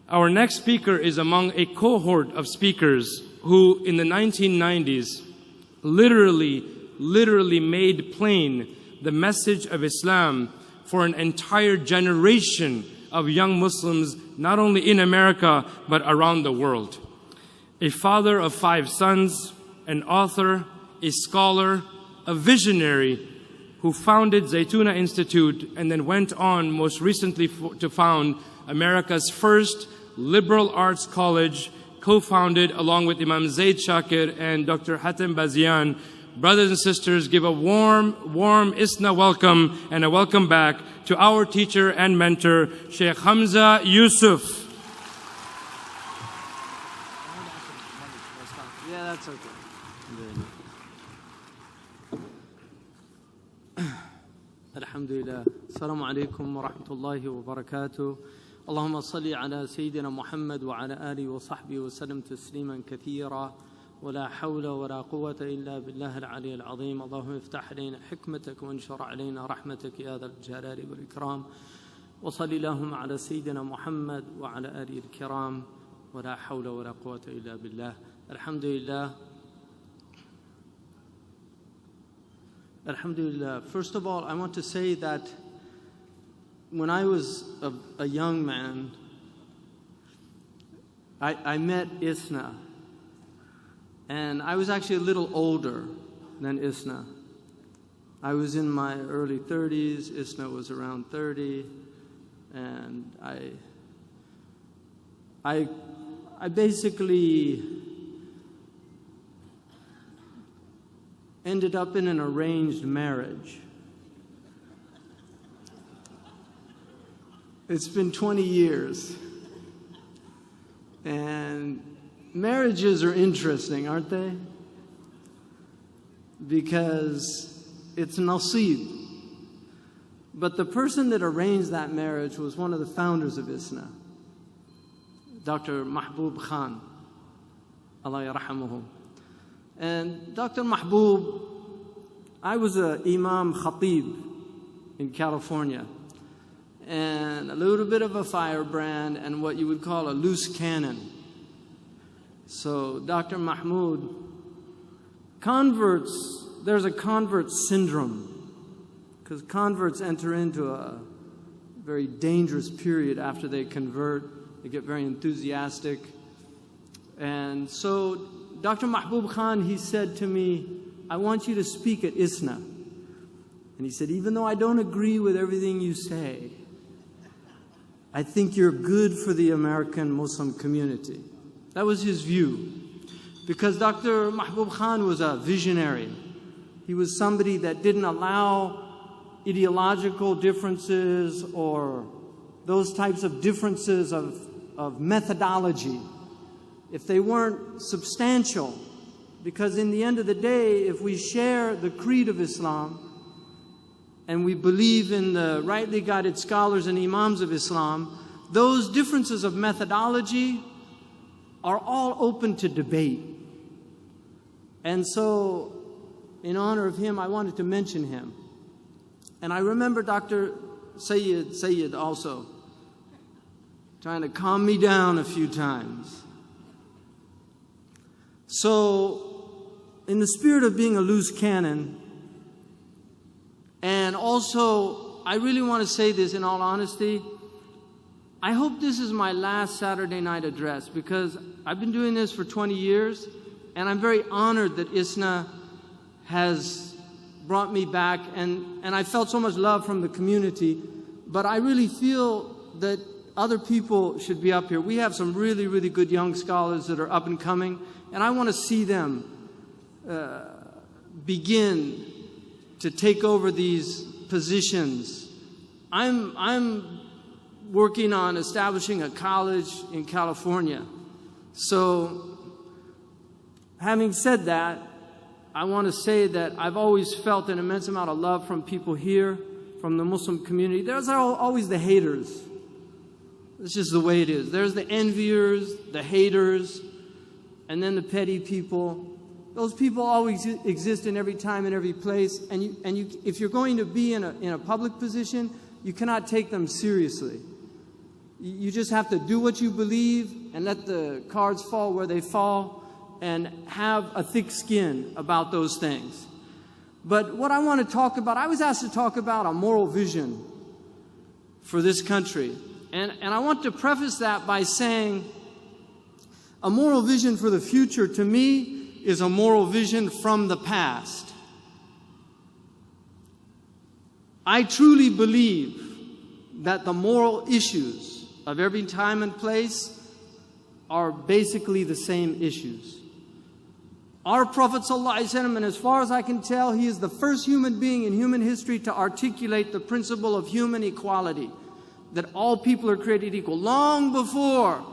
Our next speaker is among a cohort of speakers who in the 1990s literally made plain the message of Islam for an entire generation of young Muslims, not only in America, but around the world. A father of 5 sons, an author, a scholar, a visionary who founded Zaytuna Institute and then went on most recently to found America's first liberal arts college, co-founded along with Imam Zaid Shakir and Dr. Hatem Bazian. Brothers and sisters, give a warm ISNA welcome and a welcome back to our teacher and mentor, Shaykh Hamza Yusuf. Yeah, that's okay. Alhamdulillah. Assalamu alaikum wa rahmatullahi wa barakatuh. Allahumma salli ala Sayyidina Muhammad wa ala alihi wa sahbihi wa sallam tasliman kathira. ولا حول ولا قوة إلا بالله العلي العظيم. اللهم افتح علينا حكمتك وانشر علينا رحمتك يا ذا الجلال والإكرام. وصل اللهم على سيدنا محمد وعلى آله الكرام. ولا حول ولا قوة إلا بالله. Alhamdulillah. Alhamdulillah. First of all, I want to say that when I was a young man, I met ISNA. And I was actually a little older than ISNA. I was in my early 30s, ISNA was around 30, and I basically ended up in an arranged marriage. It's been 20 years. And marriages are interesting, aren't they? Because it's nasib. But the person that arranged that marriage was one of the founders of ISNA, Dr. Mahbub Khan, Allah yarhamuhu. And Dr. Mahbub, I was an imam khatib in California, and a little bit of a firebrand and what you would call a loose cannon. So Dr. Mahmoud, converts, there's a convert syndrome, because converts enter into a very dangerous period after they convert. They get very enthusiastic. And so Dr. Mahbub Khan, he said to me, I want you to speak at ISNA. And he said, even though I don't agree with everything you say, I think you're good for the American Muslim community. That was his view. Because Dr. Mahbub Khan was a visionary. He was somebody that didn't allow ideological differences or those types of differences of methodology, if they weren't substantial. Because in the end of the day, if we share the creed of Islam and we believe in the rightly guided scholars and imams of Islam, those differences of methodology are all open to debate. And so, in honor of him, I wanted to mention him. And I remember Dr. Sayyid also trying to calm me down a few times. So, in the spirit of being a loose cannon, and also, I really want to say this in all honesty, I hope this is my last Saturday night address, because I've been doing this for 20 years, and I'm very honored that ISNA has brought me back, and I felt so much love from the community, but I really feel that other people should be up here. We have some really, really good young scholars that are up and coming, and I want to see them begin to take over these positions. I'm working on establishing a college in California. So, having said that, I want to say that I've always felt an immense amount of love from people here, from the Muslim community. There's always the haters. It's just the way it is. There's the enviers, the haters, and then the petty people. Those people always exist in every time and every place. And if you're going to be in a public position, you cannot take them seriously. You just have to do what you believe and let the cards fall where they fall and have a thick skin about those things. But what I want to talk about, I was asked to talk about a moral vision for this country. And I want to preface that by saying a moral vision for the future, to me, is a moral vision from the past. I truly believe that the moral issues of every time and place are basically the same issues. Our Prophet ﷺ, and as far as I can tell, he is the first human being in human history to articulate the principle of human equality, that all people are created equal. Long before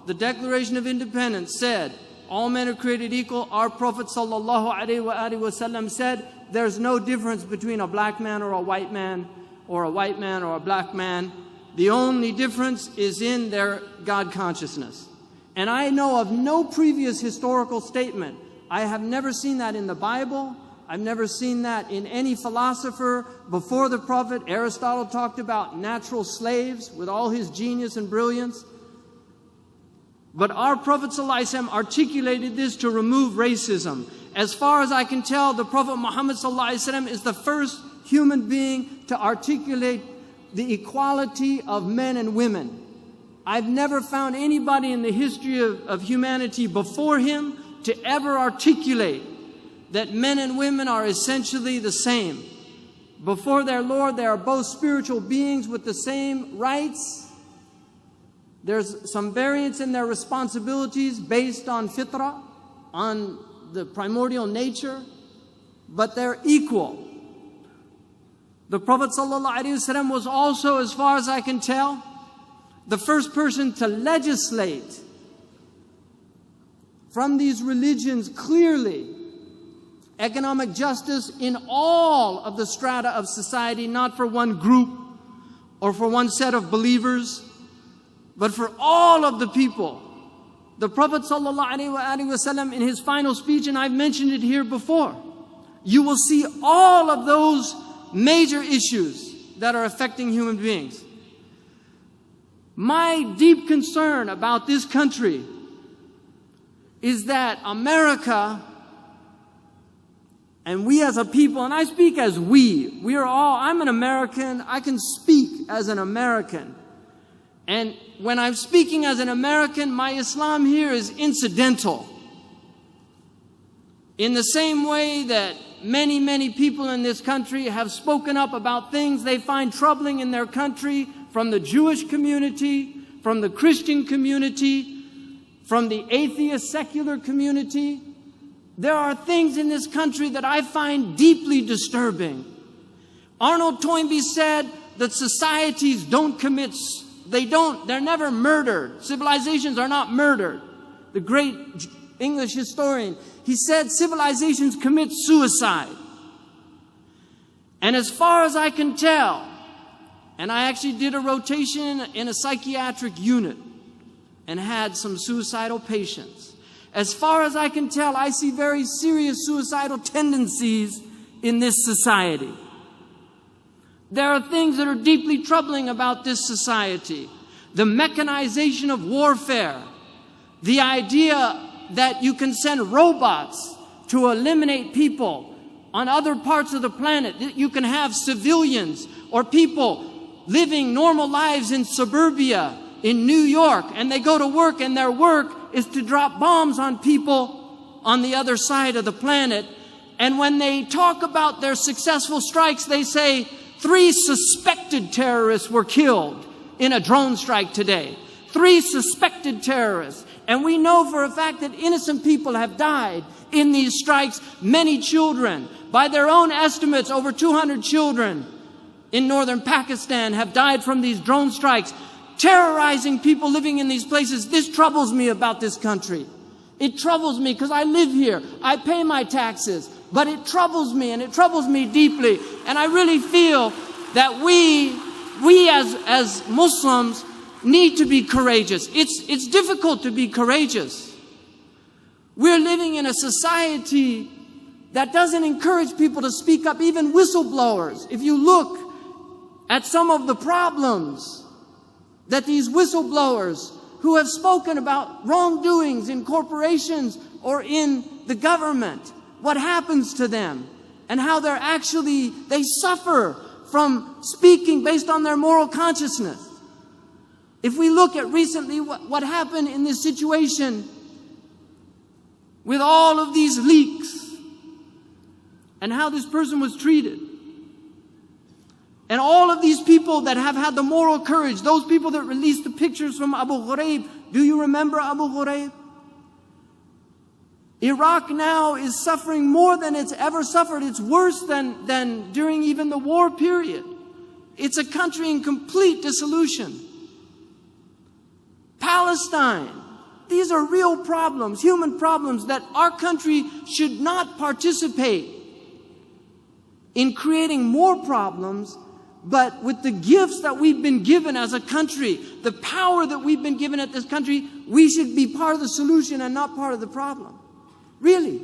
the Declaration of Independence said, all men are created equal, our Prophet ﷺ said, there's no difference between a black man or a white man, or a white man or a black man. The only difference is in their God consciousness. And I know of no previous historical statement. I have never seen that in the Bible. I've never seen that in any philosopher before the Prophet. Aristotle talked about natural slaves with all his genius and brilliance. But our Prophet ﷺ articulated this to remove racism. As far as I can tell, the Prophet Muhammad ﷺ is the first human being to articulate the equality of men and women. I've never found anybody in the history of humanity before him to ever articulate that men and women are essentially the same. Before their Lord, they are both spiritual beings with the same rights. There's some variance in their responsibilities based on fitrah, on the primordial nature, but they're equal. The Prophet ﷺ was also, as far as I can tell, the first person to legislate from these religions clearly economic justice in all of the strata of society, not for one group or for one set of believers, but for all of the people. The Prophet ﷺ in his final speech, and I've mentioned it here before, you will see all of those major issues that are affecting human beings. My deep concern about this country is that America, and we as a people, and I speak as we are all, I'm an American, I can speak as an American. And when I'm speaking as an American, my Islam here is incidental. In the same way that many, many people in this country have spoken up about things they find troubling in their country, from the Jewish community, from the Christian community, from the atheist secular community. There are things in this country that I find deeply disturbing. Arnold Toynbee said that societies don't commit, they're never murdered. Civilizations are not murdered. The great English historian, he said civilizations commit suicide. And as far as I can tell, and I actually did a rotation in a psychiatric unit and had some suicidal patients. As far as I can tell, I see very serious suicidal tendencies in this society. There are things that are deeply troubling about this society. The mechanization of warfare, the idea that you can send robots to eliminate people on other parts of the planet, that you can have civilians or people living normal lives in suburbia in New York, and they go to work and their work is to drop bombs on people on the other side of the planet. And when they talk about their successful strikes, they say 3 suspected terrorists were killed in a drone strike today. 3 suspected terrorists. And we know for a fact that innocent people have died in these strikes. Many children, by their own estimates, over 200 children in northern Pakistan have died from these drone strikes, terrorizing people living in these places. This troubles me about this country. It troubles me because I live here. I pay my taxes. But it troubles me, and it troubles me deeply. And I really feel that we as Muslims need to be courageous. It's difficult to be courageous. We're living in a society that doesn't encourage people to speak up, even whistleblowers. If you look at some of the problems that these whistleblowers who have spoken about wrongdoings in corporations or in the government, what happens to them and how they suffer from speaking based on their moral consciousness. If we look at recently what happened in this situation with all of these leaks and how this person was treated, and all of these people that have had the moral courage, those people that released the pictures from Abu Ghraib. Do you remember Abu Ghraib? Iraq now is suffering more than it's ever suffered. It's worse than during even the war period. It's a country in complete dissolution. Palestine. These are real problems, human problems, that our country should not participate in creating more problems. But with the gifts that we've been given as a country, the power that we've been given at this country, we should be part of the solution and not part of the problem. Really.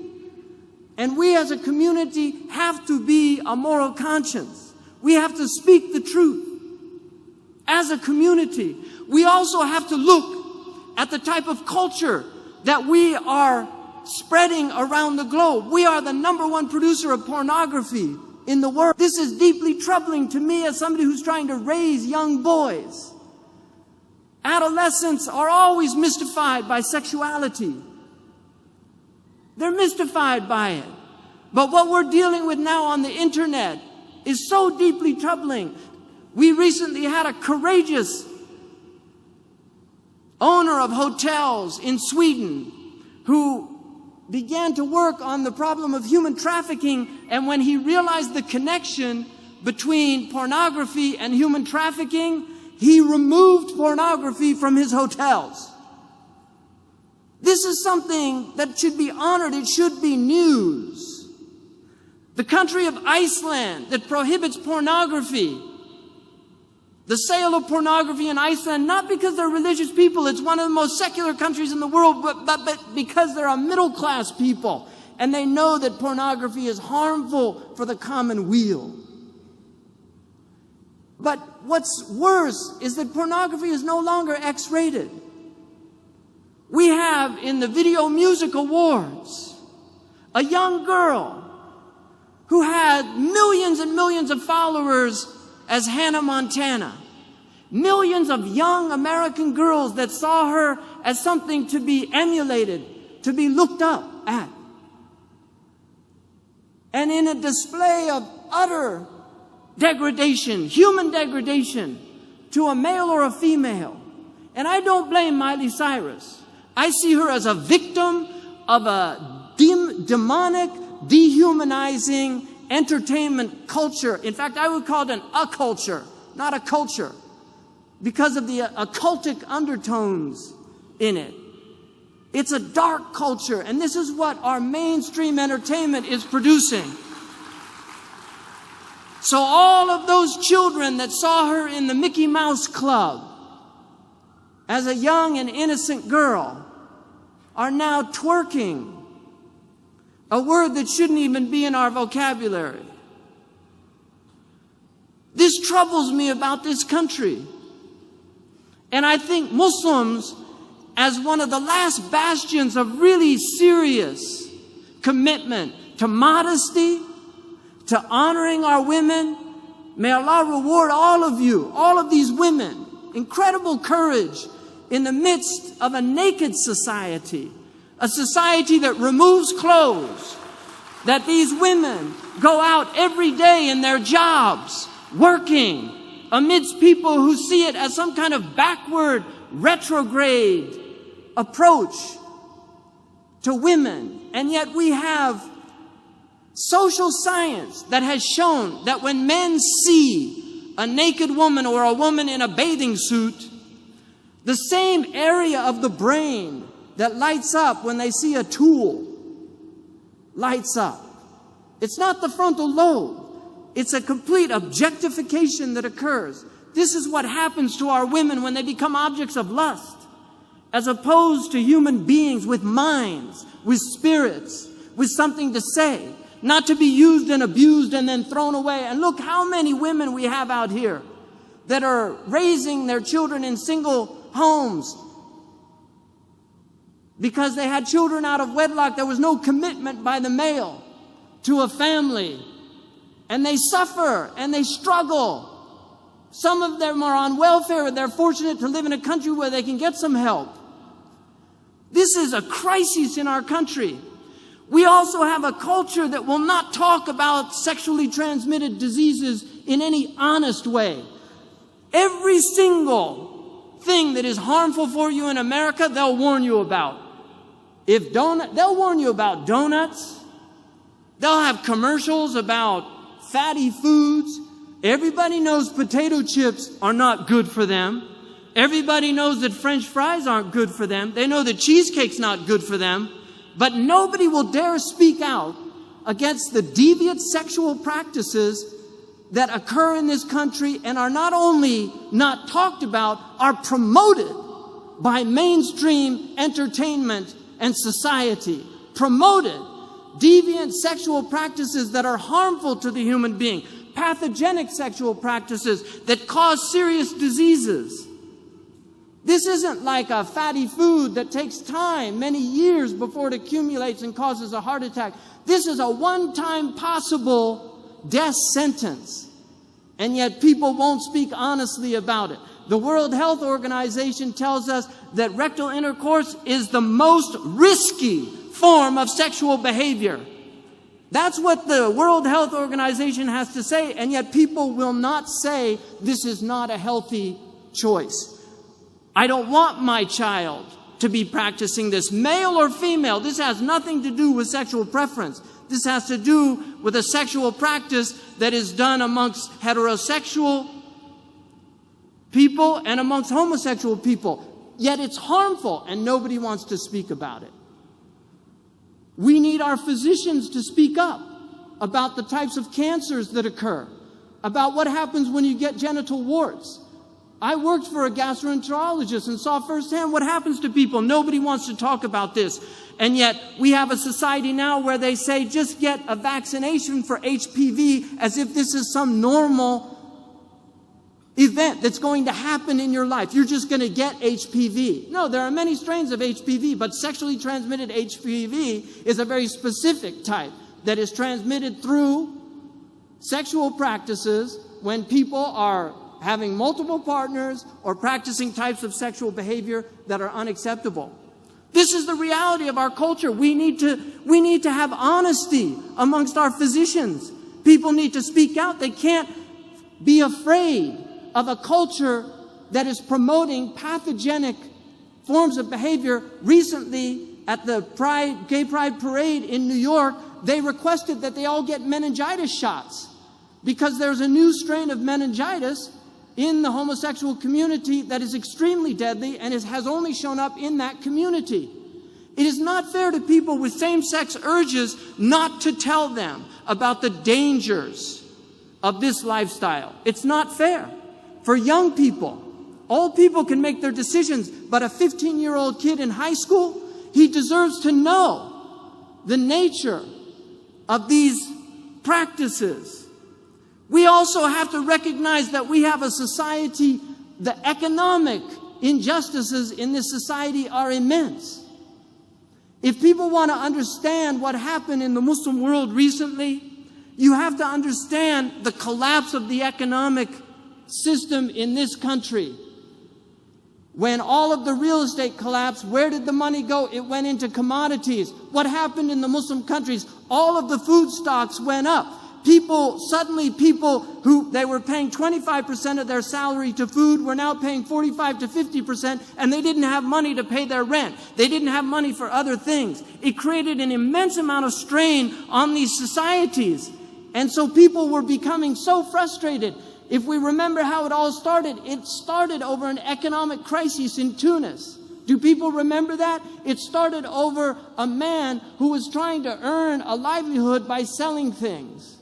And we as a community have to be a moral conscience. We have to speak the truth. As a community, we also have to look at the type of culture that we are spreading around the globe. We are the #1 producer of pornography in the world. This is deeply troubling to me as somebody who's trying to raise young boys. Adolescents are always mystified by sexuality. They're mystified by it. But what we're dealing with now on the internet is so deeply troubling. We recently had a courageous owner of hotels in Sweden who began to work on the problem of human trafficking, and when he realized the connection between pornography and human trafficking, he removed pornography from his hotels. This is something that should be honored. It should be news. The country of Iceland that prohibits pornography, the sale of pornography in Iceland, not because they're religious people, it's one of the most secular countries in the world, but because they're a middle-class people, and they know that pornography is harmful for the common weal. But what's worse is that pornography is no longer X-rated. We have in the Video Music Awards a young girl who had millions and millions of followers as Hannah Montana. Millions of young American girls that saw her as something to be emulated, to be looked up at. And in a display of utter degradation, human degradation, to a male or a female. And I don't blame Miley Cyrus. I see her as a victim of a demonic, dehumanizing entertainment culture. In fact, I would call it an occulture, not a culture, because of the occultic undertones in it. It's a dark culture, and this is what our mainstream entertainment is producing. So all of those children that saw her in the Mickey Mouse Club as a young and innocent girl are now twerking, a word that shouldn't even be in our vocabulary. This troubles me about this country. And I think Muslims, as one of the last bastions of really serious commitment to modesty, to honoring our women, may Allah reward all of you, all of these women, incredible courage in the midst of a naked society, a society that removes clothes, that these women go out every day in their jobs, working amidst people who see it as some kind of backward, retrograde approach to women. And yet we have social science that has shown that when men see a naked woman or a woman in a bathing suit, the same area of the brain that lights up when they see a tool lights up. It's not the frontal lobe. It's a complete objectification that occurs. This is what happens to our women when they become objects of lust, as opposed to human beings with minds, with spirits, with something to say, not to be used and abused and then thrown away. And look how many women we have out here that are raising their children in single homes because they had children out of wedlock. There was no commitment by the male to a family. And they suffer and they struggle. Some of them are on welfare. They're fortunate to live in a country where they can get some help. This is a crisis in our country. We also have a culture that will not talk about sexually transmitted diseases in any honest way. Every single thing that is harmful for you in America, they'll warn you about. They'll warn you about donuts. They'll have commercials about fatty foods. Everybody knows potato chips are not good for them. Everybody knows that French fries aren't good for them. They know that cheesecake's not good for them. But nobody will dare speak out against the deviant sexual practices that occur in this country and are not only not talked about, are promoted by mainstream entertainment and society. Promoted. Deviant sexual practices that are harmful to the human being. Pathogenic sexual practices that cause serious diseases. This isn't like a fatty food that takes time, many years before it accumulates and causes a heart attack. This is a one-time possible death sentence. And yet people won't speak honestly about it. The World Health Organization tells us that rectal intercourse is the most risky form of sexual behavior. That's what the World Health Organization has to say, and yet people will not say this is not a healthy choice. I don't want my child to be practicing this, male or female. This has nothing to do with sexual preference. This has to do with a sexual practice that is done amongst heterosexual people and amongst homosexual people. Yet it's harmful, and nobody wants to speak about it. We need our physicians to speak up about the types of cancers that occur, about what happens when you get genital warts. I worked for a gastroenterologist and saw firsthand what happens to people. Nobody wants to talk about this. And yet we have a society now where they say just get a vaccination for HPV as if this is some normal event that's going to happen in your life. You're just going to get HPV. No, there are many strains of HPV, but sexually transmitted HPV is a very specific type that is transmitted through sexual practices when people are having multiple partners or practicing types of sexual behavior that are unacceptable. This is the reality of our culture. We need to have honesty amongst our physicians. People need to speak out. They can't be afraid of a culture that is promoting pathogenic forms of behavior. Recently, at the Gay Pride Parade in New York, they requested that they all get meningitis shots because there's a new strain of meningitis in the homosexual community that is extremely deadly and has only shown up in that community. It is not fair to people with same-sex urges not to tell them about the dangers of this lifestyle. It's not fair. For young people, old people can make their decisions, but a 15-year-old kid in high school, he deserves to know the nature of these practices. We also have to recognize that we have a society, the economic injustices in this society are immense. If people want to understand what happened in the Muslim world recently, you have to understand the collapse of the economic system in this country. When all of the real estate collapsed, where did the money go? It went into commodities. What happened in the Muslim countries? All of the food stocks went up. People who they were paying 25% of their salary to food were now paying 45 to 50%, and they didn't have money to pay their rent. They didn't have money for other things. It created an immense amount of strain on these societies. And so people were becoming so frustrated. If we remember how it all started over an economic crisis in Tunis. Do people remember that? It started over a man who was trying to earn a livelihood by selling things.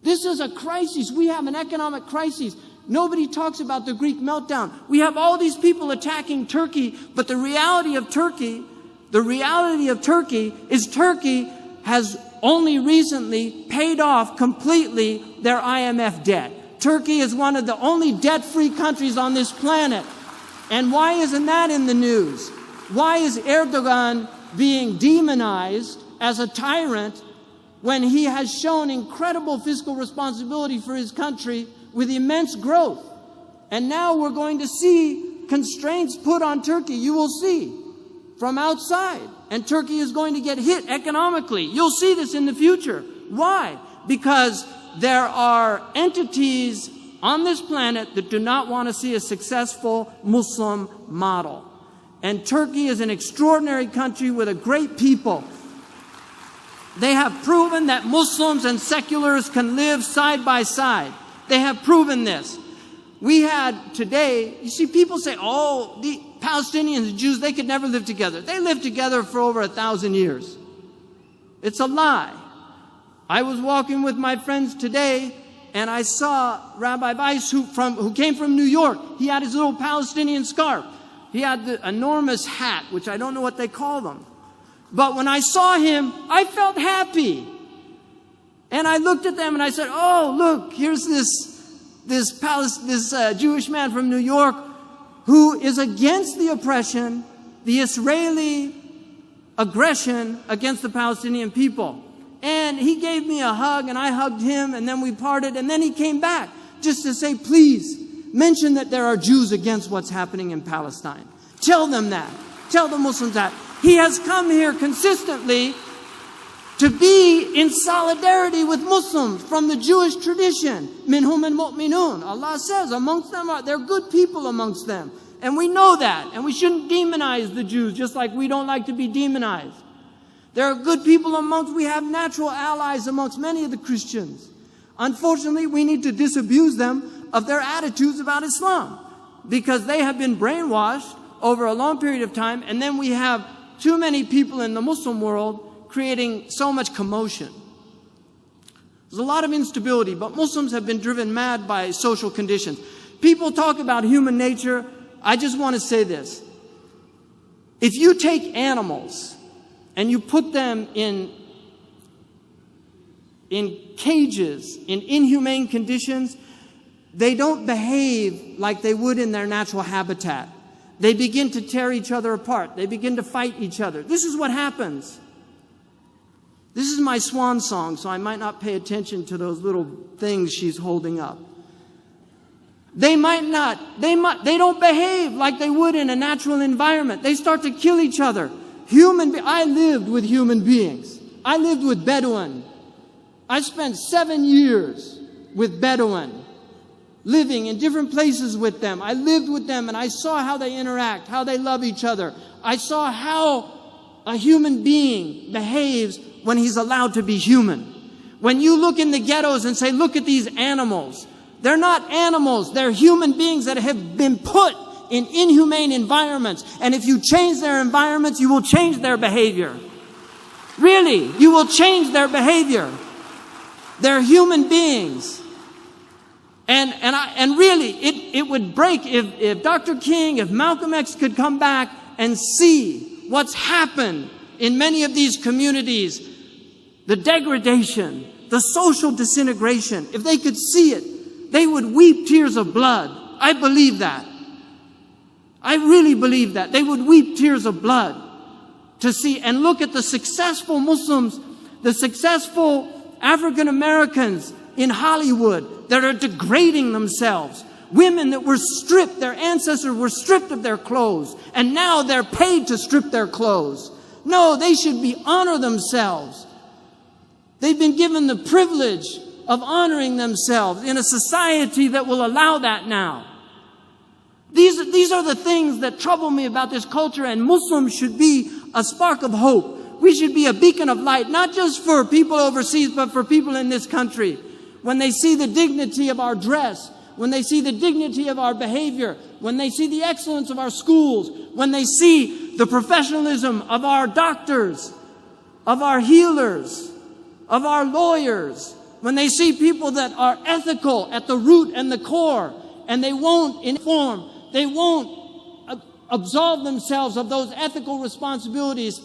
This is a crisis. We have an economic crisis. Nobody talks about the Greek meltdown. We have all these people attacking Turkey, but the reality of Turkey is Turkey has only recently paid off completely their IMF debt. Turkey is one of the only debt-free countries on this planet. And why isn't that in the news? Why is Erdogan being demonized as a tyrant when he has shown incredible fiscal responsibility for his country with immense growth? And now we're going to see constraints put on Turkey. You will see from outside. And Turkey is going to get hit economically. You'll see this in the future. Why? Because there are entities on this planet that do not want to see a successful Muslim model. And Turkey is an extraordinary country with a great people. They have proven that Muslims and seculars can live side by side. They have proven this. We had today, you see, people say, oh, the Palestinians and Jews, they could never live together. They lived together for over 1,000 years. It's a lie. I was walking with my friends today, and I saw Rabbi Weiss, who came from New York. He had his little Palestinian scarf. He had the enormous hat, which I don't know what they call them. But when I saw him, I felt happy. And I looked at them and I said, oh, look, here's this Jewish man from New York who is against the oppression, the Israeli aggression against the Palestinian people. And he gave me a hug, and I hugged him, and then we parted, and then he came back just to say, please, mention that there are Jews against what's happening in Palestine. Tell them that. Tell the Muslims that. He has come here consistently to be in solidarity with Muslims from the Jewish tradition. Minhum and mu'minun. Allah says amongst them, they're good people amongst them. And we know that. And we shouldn't demonize the Jews just like we don't like to be demonized. There are good people amongst, we have natural allies amongst many of the Christians. Unfortunately, we need to disabuse them of their attitudes about Islam because they have been brainwashed over a long period of time, and then we have too many people in the Muslim world creating so much commotion. There's a lot of instability, but Muslims have been driven mad by social conditions. People talk about human nature. I just want to say this. If you take animals and you put them in cages, in inhumane conditions, they don't behave like they would in their natural habitat. They begin to tear each other apart. They begin to fight each other. This is what happens. This is my swan song, so I might not pay attention to those little things she's holding up. They don't behave like they would in a natural environment. They start to kill each other. I lived with human beings. I lived with Bedouin. I spent 7 years with Bedouin, living in different places with them. I lived with them and I saw how they interact, how they love each other. I saw how a human being behaves when he's allowed to be human. When you look in the ghettos and say, look at these animals. They're not animals. They're human beings that have been put in inhumane environments. And if you change their environments, you will change their behavior. Really, you will change their behavior. They're human beings. And really, it would break if Dr. King, if Malcolm X could come back and see what's happened in many of these communities, the degradation, the social disintegration. If they could see it, they would weep tears of blood. I believe that. I really believe that. They would weep tears of blood to see and look at the successful Muslims, the successful African Americans in Hollywood that are degrading themselves. Women that were stripped, their ancestors were stripped of their clothes, and now they're paid to strip their clothes. No, they should honor themselves. They've been given the privilege of honoring themselves in a society that will allow that now. These are the things that trouble me about this culture, and Muslims should be a spark of hope. We should be a beacon of light, not just for people overseas, but for people in this country. When they see the dignity of our dress, when they see the dignity of our behavior, when they see the excellence of our schools, when they see the professionalism of our doctors, of our healers, of our lawyers, when they see people that are ethical at the root and the core, and they won't inform, they won't absolve themselves of those ethical responsibilities,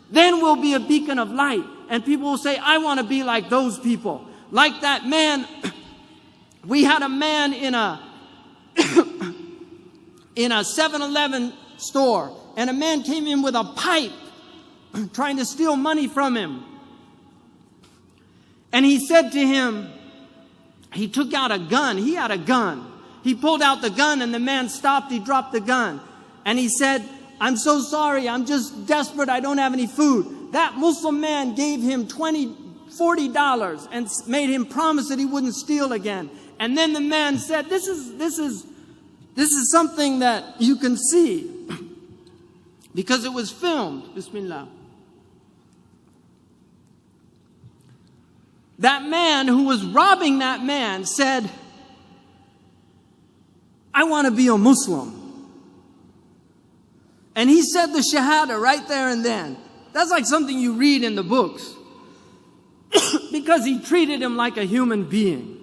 then we'll be a beacon of light. And people will say, I want to be like those people. Like that man We had a man in a in a 7-Eleven store, and a man came in with a pipe trying to steal money from him. And he said to him, he took out a gun. He had a gun. He pulled out the gun, and the man stopped. He dropped the gun. And he said, "I'm so sorry. I'm just desperate. I don't have any food." That Muslim man gave him $40 and made him promise that he wouldn't steal again. And then the man said, this is something that you can see, because it was filmed. Bismillah. That man who was robbing that man said, "I want to be a Muslim." And he said the Shahada right there and then. That's like something you read in the books. Because he treated him like a human being.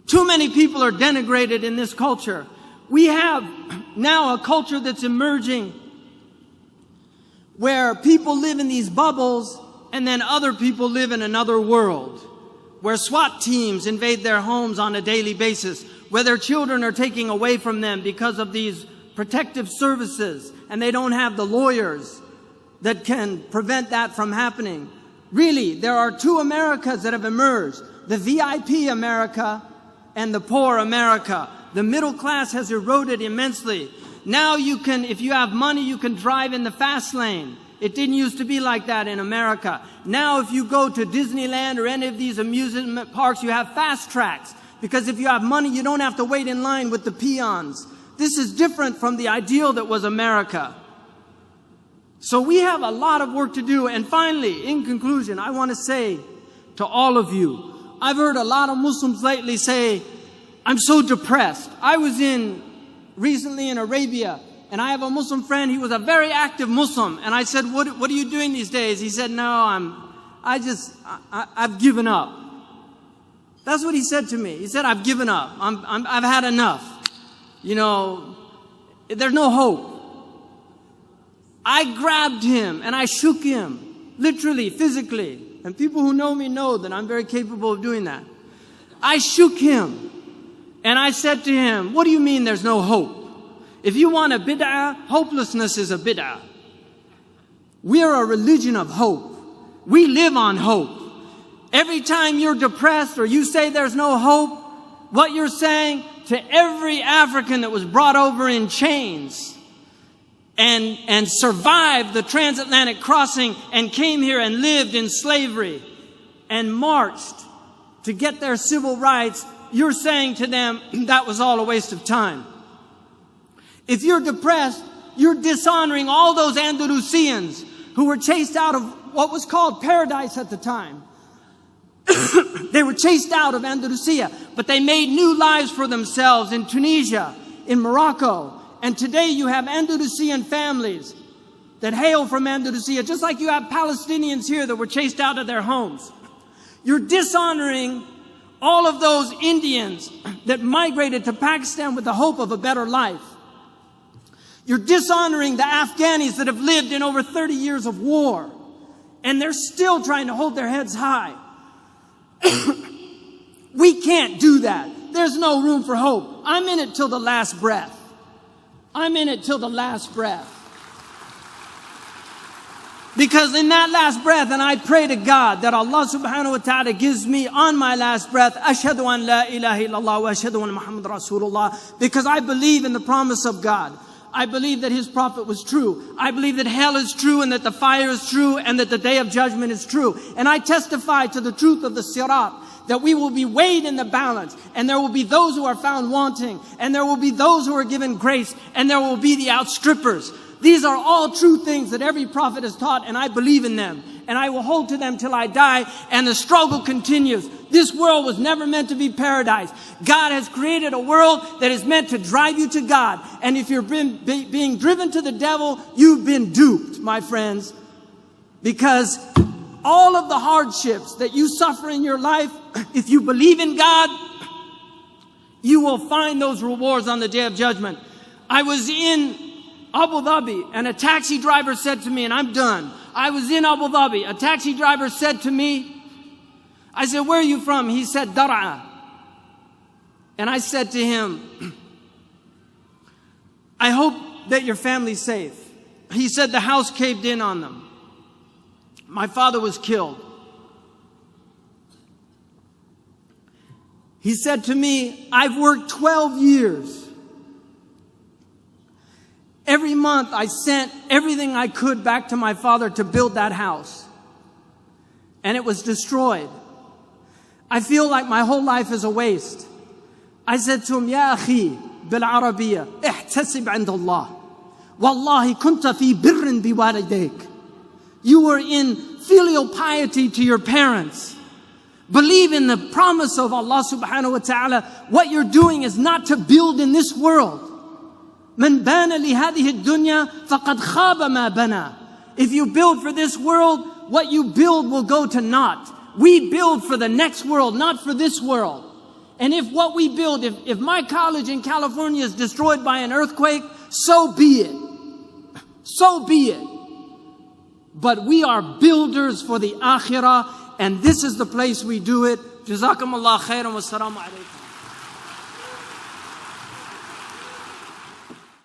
Too many people are denigrated in this culture. We have now a culture that's emerging where people live in these bubbles, and then other people live in another world, where SWAT teams invade their homes on a daily basis, where their children are taken away from them because of these protective services, and they don't have the lawyers that can prevent that from happening. Really, there are two Americas that have emerged: the VIP America and the poor America. The middle class has eroded immensely. Now you can, if you have money, you can drive in the fast lane. It didn't used to be like that in America. Now if you go to Disneyland or any of these amusement parks, you have fast tracks. Because if you have money, you don't have to wait in line with the peons. This is different from the ideal that was America. So we have a lot of work to do. And finally, in conclusion, I want to say to all of you, I've heard a lot of Muslims lately say, "I'm so depressed." I was recently in Arabia, and I have a Muslim friend. He was a very active Muslim. And I said, what are you doing these days? He said, "No, I've given up." That's what he said to me. He said, "I've given up. I've had enough. You know, there's no hope." I grabbed him and I shook him, literally, physically. And people who know me know that I'm very capable of doing that. I shook him and I said to him, "What do you mean there's no hope? If you want a bid'ah, hopelessness is a bid'ah. We're a religion of hope. We live on hope. Every time you're depressed or you say there's no hope, what you're saying to every African that was brought over in chains and survived the transatlantic crossing and came here and lived in slavery and marched to get their civil rights, you're saying to them that was all a waste of time. If you're depressed, you're dishonoring all those Andalusians who were chased out of what was called paradise at the time. They were chased out of Andalusia, but they made new lives for themselves in Tunisia, in Morocco. And today you have Andalusian families that hail from Andalusia, just like you have Palestinians here that were chased out of their homes. You're dishonoring all of those Indians that migrated to Pakistan with the hope of a better life. You're dishonoring the Afghanis that have lived in over 30 years of war, and they're still trying to hold their heads high. We can't do that. There's no room for hope. I'm in it till the last breath. I'm in it till the last breath. Because in that last breath, and I pray to God that Allah subhanahu wa ta'ala gives me on my last breath, Ashhadu an la ilaha illallah wa ashhadu anna Muhammad Rasulullah, because I believe in the promise of God. I believe that His prophet was true. I believe that hell is true and that the fire is true and that the day of judgment is true. And I testify to the truth of the sirat, that we will be weighed in the balance, and there will be those who are found wanting, and there will be those who are given grace, and there will be the outstrippers. These are all true things that every prophet has taught, and I believe in them. And I will hold to them till I die, and the struggle continues. This world was never meant to be paradise. God has created a world that is meant to drive you to God. And if you're being driven to the devil, you've been duped, my friends. Because all of the hardships that you suffer in your life, if you believe in God, you will find those rewards on the day of judgment. I was in Abu Dhabi, and a taxi driver said to me, and I'm done. I was in Abu Dhabi. A taxi driver said to me, I said, "Where are you from?" He said, "Dar'a." And I said to him, I hope that your family's safe. He said the house caved in on them. My father was killed. He said to me, I've worked 12 years. Every month I sent everything I could back to my father to build that house. And it was destroyed. I feel like my whole life is a waste. I said to him, Ya akhi, bil Arabiya, ihtasib 'inda Allah. Wallahi kunta fi birrin biwalidayk. You were in filial piety to your parents. Believe in the promise of Allah subhanahu wa ta'ala. What you're doing is not to build in this world. Man bana li hadhihi ad-dunya faqad khaba ma bana. If you build for this world, what you build will go to naught. We build for the next world, not for this world. And if what we build, if my college in California is destroyed by an earthquake, so be it. So be it. But we are builders for the akhirah, and this is the place we do it. Jazakumullah khairan wa assalamu alaikum.